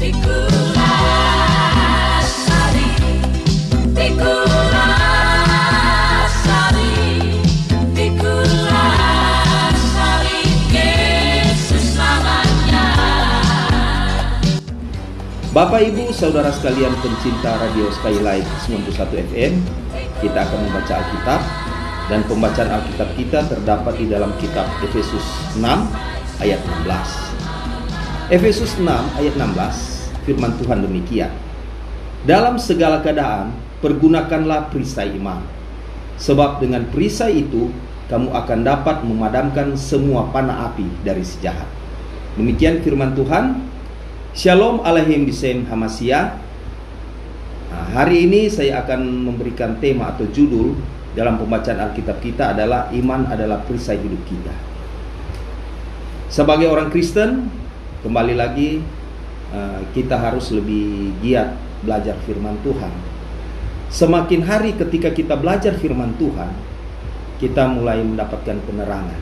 Bapak Ibu Saudara sekalian pencinta Radio Skylight 91 FM, kita akan membaca Alkitab, dan pembacaan Alkitab kita terdapat di dalam kitab Efesus 6 ayat 16. Efesus 6 ayat 16, firman Tuhan demikian: dalam segala keadaan pergunakanlah perisai iman, sebab dengan perisai itu kamu akan dapat memadamkan semua panah api dari si jahat. Demikian firman Tuhan. Shalom Aleichem Bisem Hamasia. Hari ini saya akan memberikan tema atau judul dalam pembacaan Alkitab kita adalah iman adalah perisai hidup kita. Sebagai orang Kristen, kembali lagi kita harus lebih giat belajar firman Tuhan. Semakin hari ketika kita belajar firman Tuhan, kita mulai mendapatkan penerangan.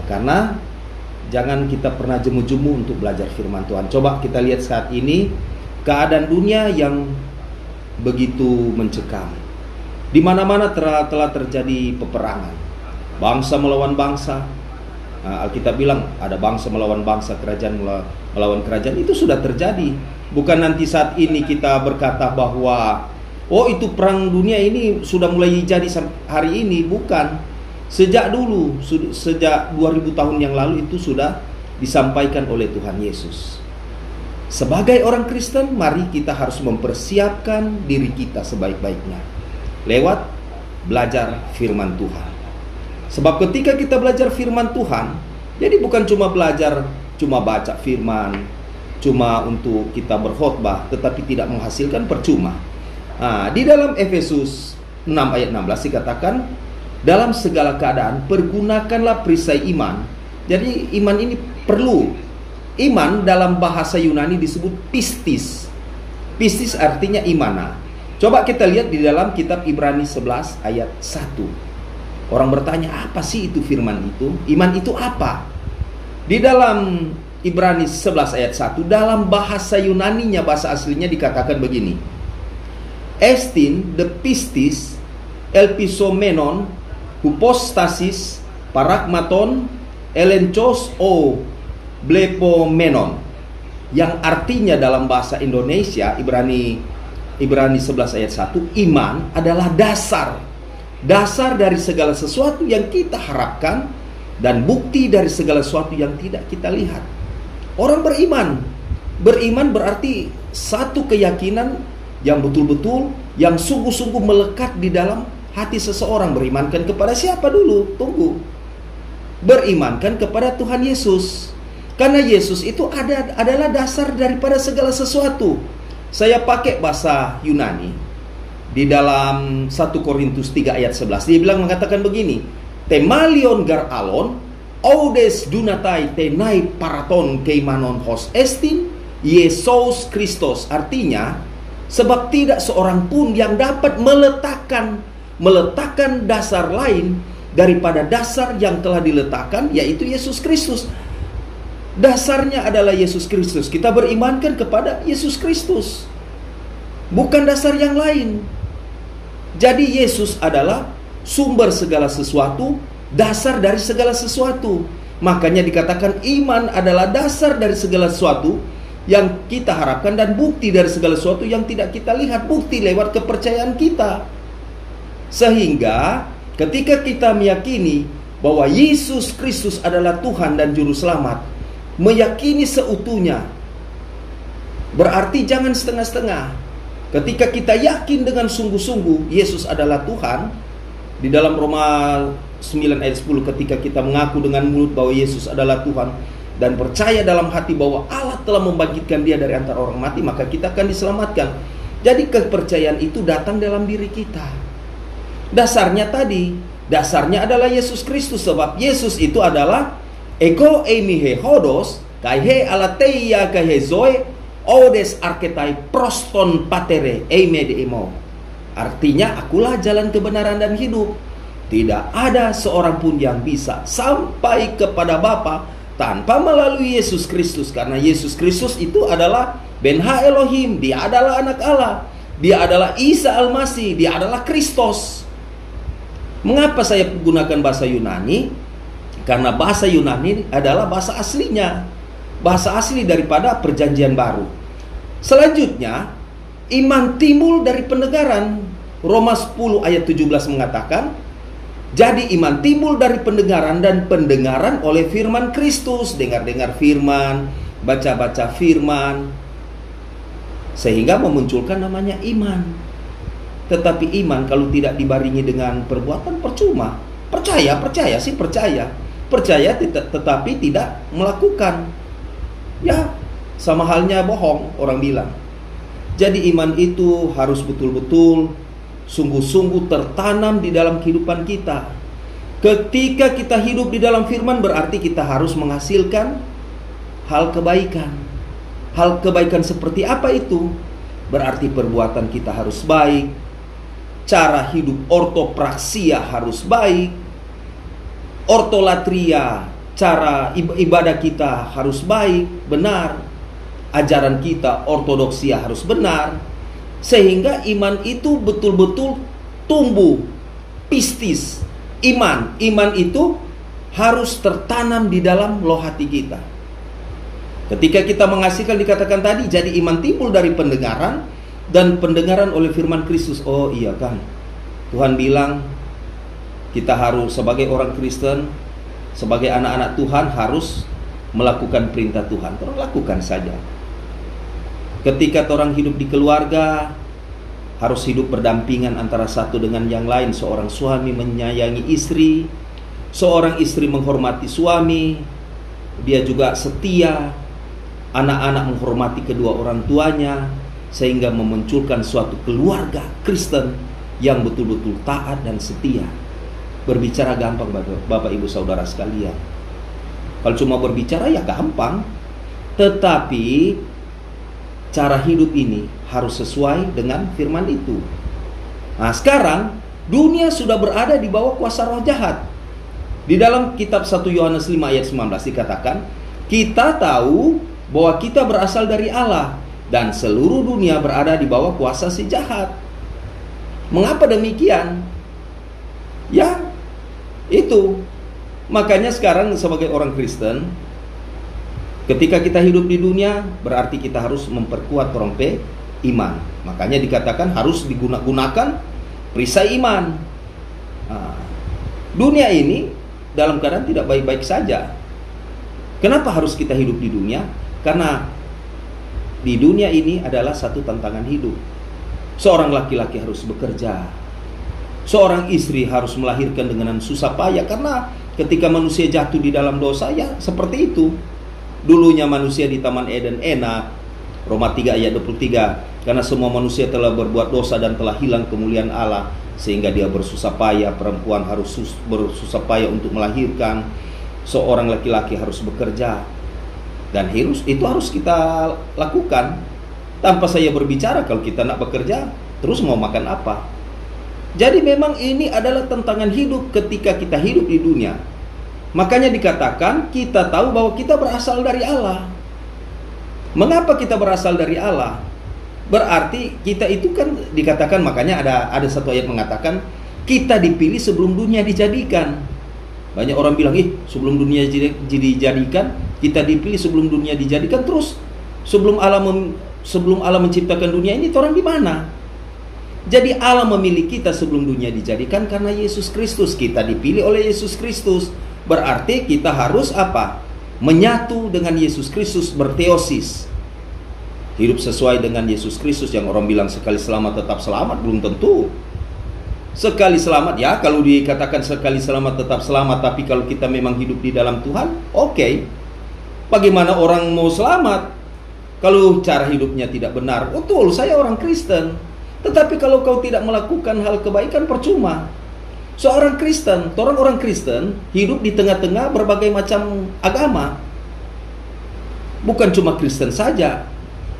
Karena jangan kita pernah jemu-jemu untuk belajar firman Tuhan. Coba kita lihat saat ini keadaan dunia yang begitu mencekam. Di mana-mana telah terjadi peperangan. Bangsa melawan bangsa. Alkitab bilang ada bangsa melawan bangsa, kerajaan melawan kerajaan. Itu sudah terjadi. Bukan nanti saat ini kita berkata bahwa oh itu perang dunia ini sudah mulai jadi hari ini. Bukan. Sejak dulu, sejak 2000 tahun yang lalu itu sudah disampaikan oleh Tuhan Yesus. Sebagai orang Kristen, mari kita harus mempersiapkan diri kita sebaik-baiknya lewat belajar firman Tuhan. Sebab ketika kita belajar firman Tuhan, jadi bukan cuma belajar, cuma baca firman, cuma untuk kita berkhotbah, tetapi tidak menghasilkan, percuma. Di dalam Efesus 6 ayat 16 dikatakan, dalam segala keadaan pergunakanlah perisai iman. Jadi iman ini perlu. Iman dalam bahasa Yunani disebut pistis. Pistis artinya imana. Coba kita lihat di dalam kitab Ibrani 11 ayat 1. Orang bertanya, apa sih itu firman itu? Iman itu apa? Di dalam Ibrani 11 ayat 1, dalam bahasa Yunaninya, bahasa aslinya dikatakan begini: Estin de pistis elpisomenon hypostasis parakmaton elenchos o blepomenon, yang artinya dalam bahasa Indonesia Ibrani 11 ayat 1, iman adalah dasar dari segala sesuatu yang kita harapkan dan bukti dari segala sesuatu yang tidak kita lihat. Orang beriman berarti satu keyakinan yang betul-betul, yang sungguh-sungguh melekat di dalam hati seseorang. Berimankan kepada siapa dulu? Tunggu. Berimankan kepada Tuhan Yesus. Karena Yesus itu adalah dasar daripada segala sesuatu. Saya pakai bahasa Yunani. Di dalam 1 Korintus 3 ayat 11. Dia mengatakan begini: Temalion gar alon, audes dunatai tenai paraton keimanon hos estin, Yesus Kristus. Artinya, sebab tidak seorang pun yang dapat meletakkan dasar lain daripada dasar yang telah diletakkan, yaitu Yesus Kristus. Dasarnya adalah Yesus Kristus. Kita berimankan kepada Yesus Kristus, bukan dasar yang lain. Jadi Yesus adalah sumber segala sesuatu, dasar dari segala sesuatu. Makanya dikatakan iman adalah dasar dari segala sesuatu yang kita harapkan dan bukti dari segala sesuatu yang tidak kita lihat. Bukti lewat kepercayaan kita. Sehingga ketika kita meyakini bahwa Yesus Kristus adalah Tuhan dan Juru Selamat, meyakini seutuhnya, berarti jangan setengah-setengah. Ketika kita yakin dengan sungguh-sungguh Yesus adalah Tuhan, di dalam Roma 9 ayat 10, ketika kita mengaku dengan mulut bahwa Yesus adalah Tuhan dan percaya dalam hati bahwa Allah telah membangkitkan dia dari antara orang mati, maka kita akan diselamatkan. Jadi kepercayaan itu datang dalam diri kita. Dasarnya adalah Yesus Kristus. Sebab Yesus itu adalah ego eimi he hodos kai he alateia kai he zoe odes arketai proston patere eime de emo. Artinya, akulah jalan kebenaran dan hidup. Tidak ada seorang pun yang bisa sampai kepada Bapa tanpa melalui Yesus Kristus. Karena Yesus Kristus itu adalah Ben-Ha Elohim, dia adalah anak Allah. Dia adalah Isa Al-Masih, dia adalah Kristus. Mengapa saya gunakan bahasa Yunani? Karena bahasa Yunani adalah bahasa aslinya, bahasa asli daripada Perjanjian Baru. Selanjutnya, iman timbul dari pendengaran. Roma 10 ayat 17 mengatakan, jadi iman timbul dari pendengaran, dan pendengaran oleh firman Kristus. Dengar-dengar firman, baca-baca firman, sehingga memunculkan namanya iman. Tetapi iman kalau tidak dibaringi dengan perbuatan percuma. Percaya sih percaya. Percaya tetapi tidak melakukan, ya sama halnya bohong, orang bilang. Jadi iman itu harus betul-betul sungguh-sungguh tertanam di dalam kehidupan kita. Ketika kita hidup di dalam firman, berarti kita harus menghasilkan hal kebaikan. Hal kebaikan seperti apa itu? Berarti perbuatan kita harus baik, cara hidup ortopraksia harus baik, ortolatria, cara ibadah kita harus baik, benar, ajaran kita ortodoksia harus benar, sehingga iman itu betul-betul tumbuh, pistis. Iman itu harus tertanam di dalam loh hati kita. Ketika kita menghasilkan, dikatakan tadi, jadi iman timbul dari pendengaran, dan pendengaran oleh firman Kristus. Oh iya kan, Tuhan bilang kita harus sebagai orang Kristen, sebagai anak-anak Tuhan harus melakukan perintah Tuhan. Terus lakukan saja. Ketika orang hidup di keluarga, harus hidup berdampingan antara satu dengan yang lain. Seorang suami menyayangi istri, seorang istri menghormati suami, dia juga setia, anak-anak menghormati kedua orang tuanya, sehingga memunculkan suatu keluarga Kristen yang betul-betul taat dan setia. Berbicara gampang Bapak Ibu Saudara sekalian. Kalau cuma berbicara ya gampang, tetapi cara hidup ini harus sesuai dengan firman itu. Nah sekarang dunia sudah berada di bawah kuasa roh jahat. Di dalam kitab 1 Yohanes 5 ayat 19 dikatakan, kita tahu bahwa kita berasal dari Allah, dan seluruh dunia berada di bawah kuasa si jahat. Mengapa demikian? Ya, itu. Makanya sekarang sebagai orang Kristen, ketika kita hidup di dunia, berarti kita harus memperkuat trompe iman. Makanya dikatakan harus digunakan perisai iman. Nah, dunia ini dalam keadaan tidak baik-baik saja. Kenapa harus kita hidup di dunia? Karena di dunia ini adalah satu tantangan hidup. Seorang laki-laki harus bekerja, seorang istri harus melahirkan dengan susah payah. Karena ketika manusia jatuh di dalam dosa, ya seperti itu. Dulunya manusia di Taman Eden enak, Roma 3 ayat 23, karena semua manusia telah berbuat dosa dan telah hilang kemuliaan Allah, sehingga dia bersusah payah. Perempuan harus bersusah payah untuk melahirkan, seorang laki-laki harus bekerja. Dan itu harus kita lakukan. Tanpa saya berbicara, kalau kita nak bekerja, terus mau makan apa? Jadi memang ini adalah tantangan hidup ketika kita hidup di dunia. Makanya dikatakan kita tahu bahwa kita berasal dari Allah. Mengapa kita berasal dari Allah? Berarti kita itu kan dikatakan, makanya ada satu ayat mengatakan kita dipilih sebelum dunia dijadikan. Banyak orang bilang, sebelum dunia dijadikan, kita dipilih sebelum dunia dijadikan. Terus sebelum Allah menciptakan dunia ini, orang di mana? Jadi Allah memilih kita sebelum dunia dijadikan karena Yesus Kristus. Kita dipilih oleh Yesus Kristus. Berarti kita harus apa? Menyatu dengan Yesus Kristus, berteosis. Hidup sesuai dengan Yesus Kristus. Yang orang bilang sekali selamat tetap selamat, belum tentu. Sekali selamat, ya kalau dikatakan sekali selamat tetap selamat, tapi kalau kita memang hidup di dalam Tuhan, oke. Bagaimana orang mau selamat kalau cara hidupnya tidak benar? Betul, saya orang Kristen, tetapi kalau kau tidak melakukan hal kebaikan, percuma. Seorang Kristen, orang Kristen hidup di tengah-tengah berbagai macam agama. Bukan cuma Kristen saja.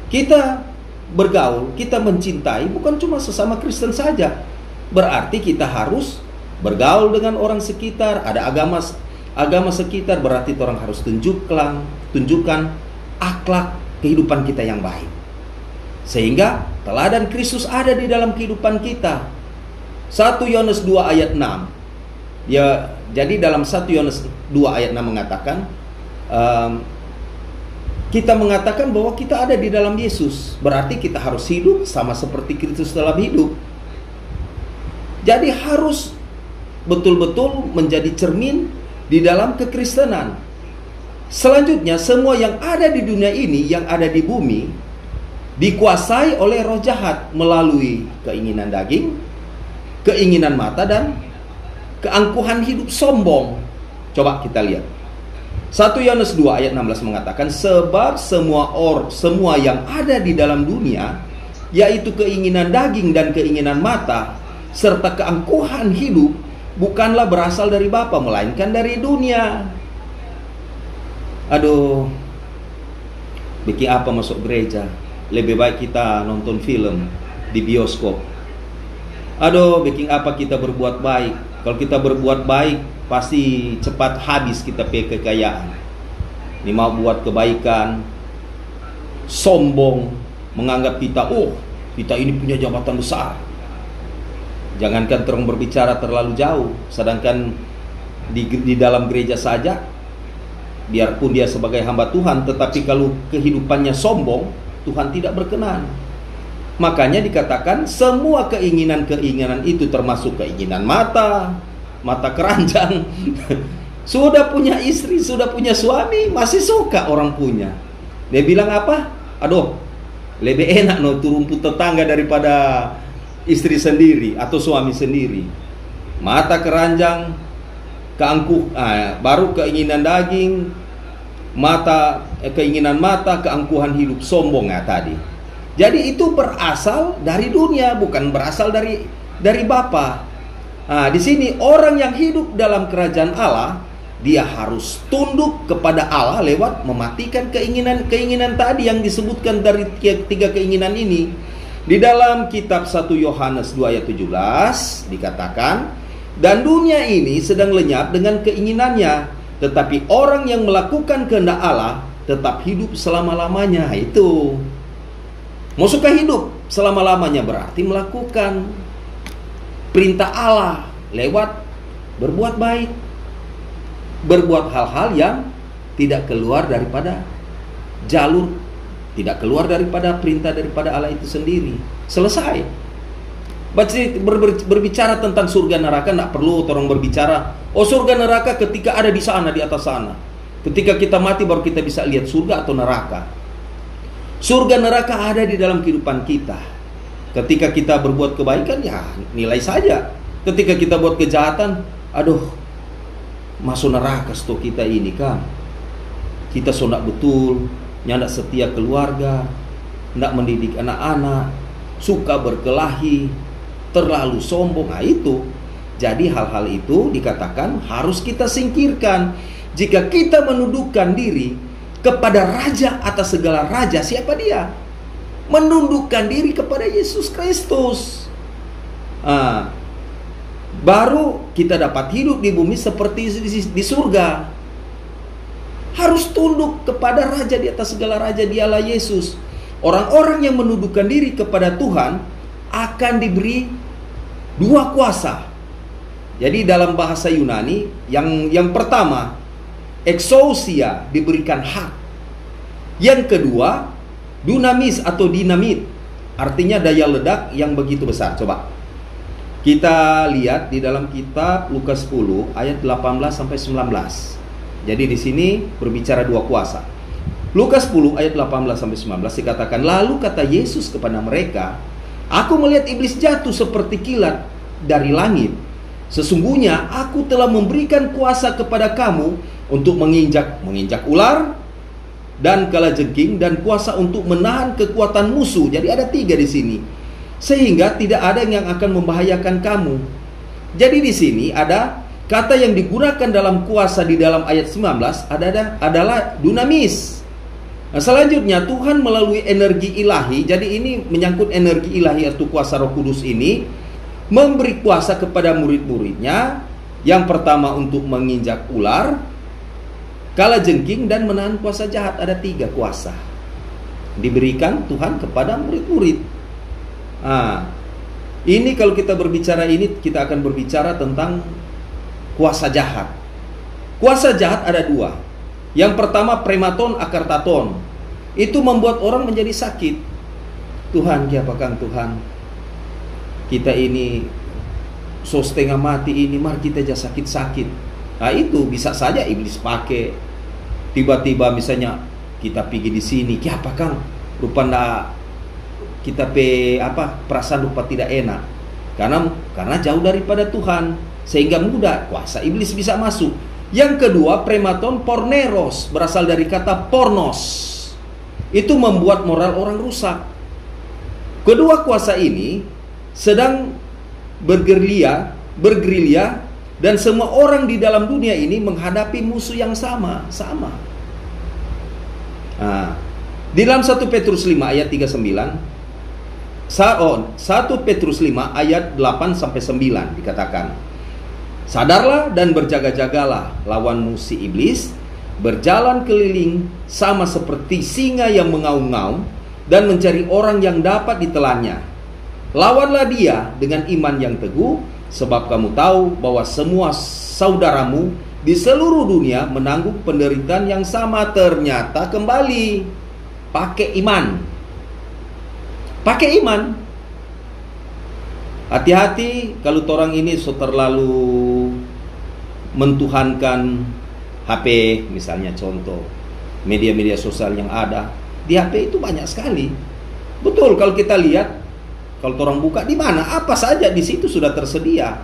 Kita bergaul, kita mencintai, bukan cuma sesama Kristen saja. Berarti kita harus bergaul dengan orang sekitar. Ada agama sekitar, berarti orang harus tunjukkan akhlak kehidupan kita yang baik. Sehingga teladan Kristus ada di dalam kehidupan kita. 1 Yohanes 2 ayat 6. Ya, jadi dalam 1 Yohanes 2 ayat 6 mengatakan, kita mengatakan bahwa kita ada di dalam Yesus. Berarti kita harus hidup sama seperti Kristus dalam hidup. Jadi harus betul-betul menjadi cermin di dalam kekristenan. Selanjutnya, semua yang ada di dunia ini, yang ada di bumi, dikuasai oleh roh jahat melalui keinginan daging, keinginan mata, dan keangkuhan hidup sombong. Coba kita lihat. 1 Yohanes 2 ayat 16 mengatakan, sebab semua yang ada di dalam dunia, yaitu keinginan daging dan keinginan mata, serta keangkuhan hidup, bukanlah berasal dari Bapa, melainkan dari dunia. Aduh, bikin apa masuk gereja? Lebih baik kita nonton film di bioskop. Aduh, bikin apa kita berbuat baik? Kalau kita berbuat baik, pasti cepat habis kita pakai kekayaan. Ini mau buat kebaikan, sombong, menganggap kita, kita ini punya jabatan besar. Jangankan terang berbicara terlalu jauh, sedangkan di dalam gereja saja, biarpun dia sebagai hamba Tuhan, tetapi kalau kehidupannya sombong, Tuhan tidak berkenan. Makanya dikatakan semua keinginan-keinginan itu, termasuk keinginan mata keranjang. Sudah punya istri, sudah punya suami, masih suka orang punya. Dia bilang apa? Aduh, lebih enak turun tetangga daripada istri sendiri atau suami sendiri. Mata keranjang, baru keinginan daging, keinginan mata, keangkuhan hidup sombong tadi. Jadi itu berasal dari dunia, bukan berasal dari Bapa. Di sini orang yang hidup dalam kerajaan Allah, dia harus tunduk kepada Allah lewat mematikan keinginan tadi yang disebutkan dari tiga keinginan ini. Di dalam kitab 1 Yohanes 2 ayat 17 dikatakan, dan dunia ini sedang lenyap dengan keinginannya, tetapi orang yang melakukan kehendak Allah tetap hidup selama-lamanya. Itu mau suka hidup selama-lamanya berarti melakukan perintah Allah lewat berbuat baik, berbuat hal-hal yang tidak keluar daripada jalur, tidak keluar daripada perintah daripada Allah itu sendiri. Selesai. Berbicara tentang surga neraka, tidak perlu orang berbicara, surga neraka ketika ada di sana, di atas sana. Ketika kita mati baru kita bisa lihat surga atau neraka. Surga neraka ada di dalam kehidupan kita. Ketika kita berbuat kebaikan, ya nilai saja. Ketika kita buat kejahatan, aduh, masuk neraka stok kita ini kan. Kita sondak betul, nyandak setia keluarga, tidak mendidik anak-anak, suka berkelahi, terlalu sombong. Itu. Jadi hal-hal itu dikatakan harus kita singkirkan. Jika kita menundukkan diri kepada raja atas segala raja, siapa dia? Menundukkan diri kepada Yesus Kristus. Baru kita dapat hidup di bumi seperti di surga. Harus tunduk kepada raja di atas segala raja, dialah Yesus. Orang-orang yang menundukkan diri kepada Tuhan akan diberi dua kuasa. Jadi dalam bahasa Yunani, yang pertama, exousia, diberikan hak. Yang kedua, dunamis atau dinamit, artinya daya ledak yang begitu besar. Coba kita lihat di dalam kitab Lukas 10 ayat 18 sampai 19. Jadi di sini berbicara dua kuasa. Lukas 10 ayat 18 sampai 19 dikatakan, lalu kata Yesus kepada mereka, aku melihat iblis jatuh seperti kilat dari langit. Sesungguhnya aku telah memberikan kuasa kepada kamu untuk menginjak ular dan kalajengking, dan kuasa untuk menahan kekuatan musuh. Jadi ada tiga di sini. Sehingga tidak ada yang akan membahayakan kamu. Jadi di sini ada kata yang digunakan dalam kuasa di dalam ayat 19 adalah dunamis. Nah, selanjutnya Tuhan melalui energi ilahi. Jadi ini menyangkut energi ilahi atau kuasa Roh Kudus ini memberi kuasa kepada murid-muridnya. Yang pertama untuk menginjak ular, kalajengking, dan menahan kuasa jahat. Ada tiga kuasa. diberikan Tuhan kepada murid-murid. Ini kalau kita berbicara ini, kita akan berbicara tentang kuasa jahat. Kuasa jahat ada dua. Yang pertama prematon akartaton. Itu membuat orang menjadi sakit. Tuhan, kiapakan Tuhan, kita ini so setengah mati ini, mari kita aja sakit-sakit. Nah itu bisa saja iblis pakai. Tiba-tiba misalnya kita pergi di sini, kiapakan rupanya kita perasaan lupa tidak enak. Karena jauh daripada Tuhan, sehingga mudah kuasa iblis bisa masuk. Yang kedua prematon porneros, berasal dari kata pornos. Itu membuat moral orang rusak. Kedua kuasa ini sedang bergerilya, dan semua orang di dalam dunia ini menghadapi musuh yang sama. Di dalam 1 Petrus 5 ayat 39, 1 Petrus 5 ayat 8 sampai 9 dikatakan, sadarlah dan berjaga-jagalah lawanmu si iblis, berjalan keliling sama seperti singa yang mengaum-ngaum dan mencari orang yang dapat ditelannya. Lawanlah dia dengan iman yang teguh, sebab kamu tahu bahwa semua saudaramu di seluruh dunia menanggung penderitaan yang sama. Ternyata kembali pakai iman. Hati-hati kalau orang ini terlalu mentuhankan HP, misalnya contoh media-media sosial yang ada di HP itu banyak sekali. Betul, kalau kita lihat, kalau orang buka di mana, apa saja di situ sudah tersedia.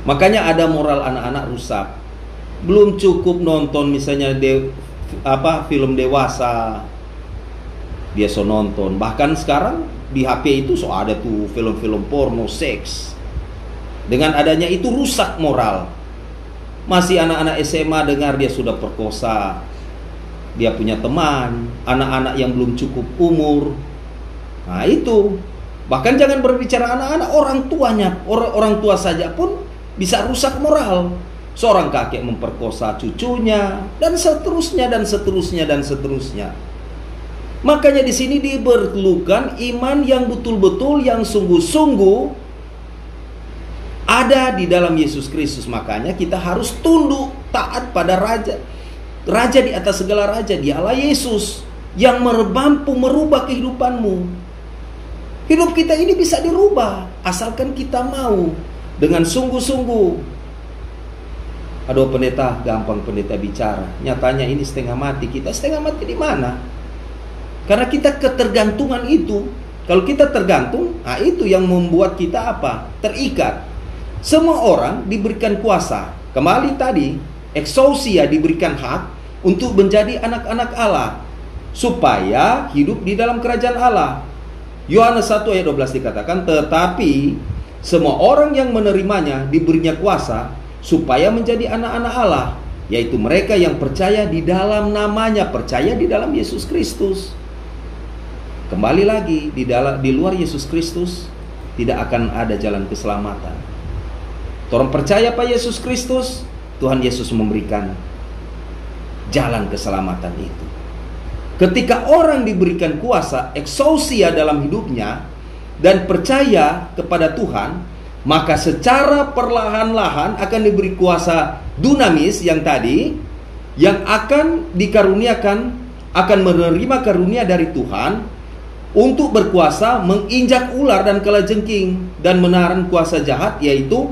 Makanya ada moral anak-anak rusak. Belum cukup nonton misalnya film dewasa, dia so nonton. Bahkan sekarang di HP itu so ada tuh film-film porno, seks. Dengan adanya itu rusak moral. Masih anak-anak SMA dengar dia sudah perkosa, dia punya teman, anak-anak yang belum cukup umur. Nah itu, bahkan jangan berbicara anak-anak, orang tuanya, orang tua saja pun bisa rusak moral. Seorang kakek memperkosa cucunya, dan seterusnya. Makanya di sini diperlukan iman yang betul-betul, yang sungguh-sungguh ada di dalam Yesus Kristus. Makanya kita harus tunduk taat pada Raja di atas segala raja, dialah Yesus yang mampu merubah kehidupanmu. Hidup kita ini bisa dirubah asalkan kita mau dengan sungguh-sungguh. Aduh pendeta, gampang pendeta bicara. Nyatanya ini setengah mati. Kita setengah mati di mana? Karena kita ketergantungan itu. Kalau kita tergantung, itu yang membuat kita terikat. Semua orang diberikan kuasa. Kembali tadi, exousia diberikan hak untuk menjadi anak-anak Allah, supaya hidup di dalam kerajaan Allah. Yohanes 1 ayat 12 dikatakan, tetapi semua orang yang menerimanya diberinya kuasa supaya menjadi anak-anak Allah, yaitu mereka yang percaya di dalam namanya, percaya di dalam Yesus Kristus. Kembali lagi, di luar Yesus Kristus tidak akan ada jalan keselamatan. Orang percaya pada Yesus Kristus, Tuhan Yesus memberikan jalan keselamatan itu. Ketika orang diberikan kuasa exousia dalam hidupnya dan percaya kepada Tuhan, maka secara perlahan-lahan akan diberi kuasa dunamis yang tadi, yang akan dikaruniakan, akan menerima karunia dari Tuhan untuk berkuasa menginjak ular dan kalajengking dan menahan kuasa jahat, yaitu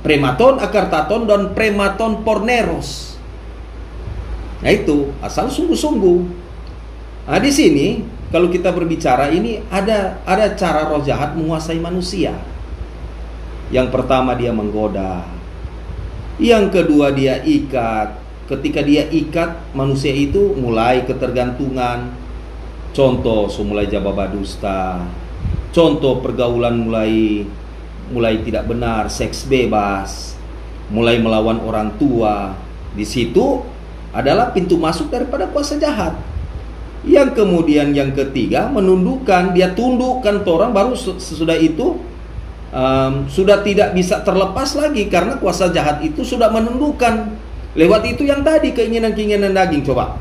prematon akartaton dan prematon porneros. Nah itu asal sungguh-sungguh. Nah di sini kalau kita berbicara ini ada cara roh jahat menguasai manusia. Yang pertama dia menggoda. Yang kedua dia ikat. Ketika dia ikat, manusia itu mulai ketergantungan. Contoh mulai jababa dusta. Contoh pergaulan mulai tidak benar, seks bebas, mulai melawan orang tua. Di situ adalah pintu masuk daripada kuasa jahat. Yang kemudian yang ketiga menundukkan, dia tundukkan orang, baru sesudah itu sudah tidak bisa terlepas lagi karena kuasa jahat itu sudah menundukkan. Lewat itu yang tadi keinginan-keinginan daging. Coba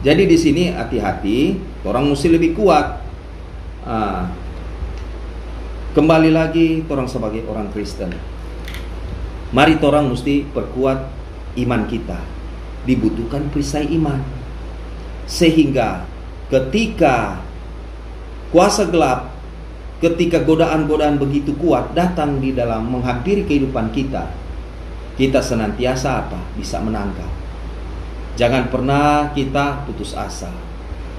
Jadi di sini hati-hati, orang mesti lebih kuat. Kembali lagi, orang sebagai orang Kristen, mari orang mesti perkuat iman kita. Dibutuhkan perisai iman, sehingga ketika kuasa gelap, ketika godaan-godaan begitu kuat datang di dalam menghampiri kehidupan kita, kita senantiasa bisa menangkal. Jangan pernah kita putus asa,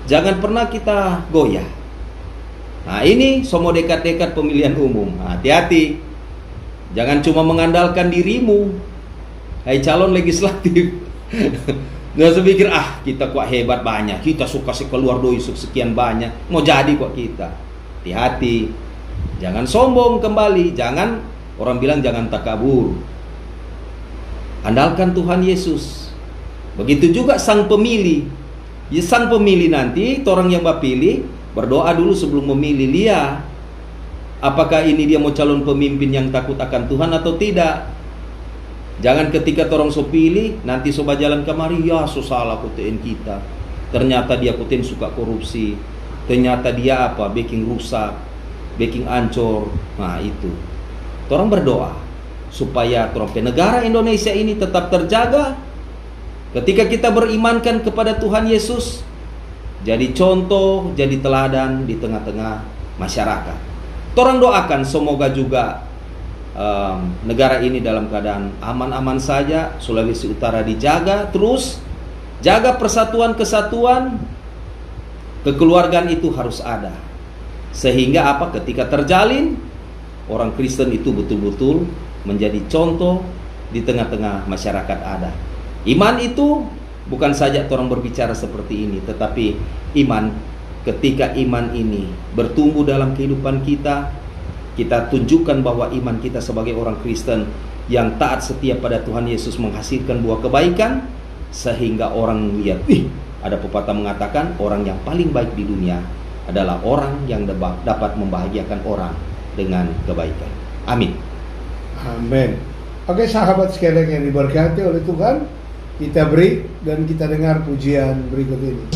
jangan pernah kita goyah. Nah, ini semua dekat-dekat pemilihan umum. Hati-hati, jangan cuma mengandalkan dirimu, hai calon legislatif. Nggak usah pikir, kita kok hebat banyak, kita suka keluar doi sekian banyak, mau jadi kok kita. Hati-hati, jangan sombong kembali, jangan, orang bilang jangan takabur. Andalkan Tuhan Yesus. Begitu juga sang pemilih. Ya, sang pemilih nanti, orang yang pilih, berdoa dulu sebelum memilih dia. Apakah ini dia mau calon pemimpin yang takut akan Tuhan atau tidak? Jangan ketika orang so pilih, nanti sobat jalan kemari, ya so salah kutein kita. Ternyata dia kutein suka korupsi. Ternyata dia baking rusak, baking ancur. Nah itu. Orang berdoa supaya negara Indonesia ini tetap terjaga. Ketika kita berimankan kepada Tuhan Yesus, jadi contoh, jadi teladan di tengah-tengah masyarakat. Orang doakan semoga juga negara ini dalam keadaan aman-aman saja. Sulawesi Utara dijaga terus, jaga persatuan kesatuan, kekeluargaan itu harus ada. Sehingga ketika terjalin, orang Kristen itu betul-betul menjadi contoh di tengah-tengah masyarakat ada. Iman itu bukan saja orang berbicara seperti ini, tetapi iman, ketika iman ini bertumbuh dalam kehidupan kita, kita tunjukkan bahwa iman kita sebagai orang Kristen yang taat setia pada Tuhan Yesus menghasilkan buah kebaikan, sehingga orang lihat, ada pepatah mengatakan orang yang paling baik di dunia adalah orang yang dapat membahagiakan orang dengan kebaikan. Amin. Amin. Oke sahabat sekalian yang diberkati oleh Tuhan, kita break dan kita dengar pujian berikut ini.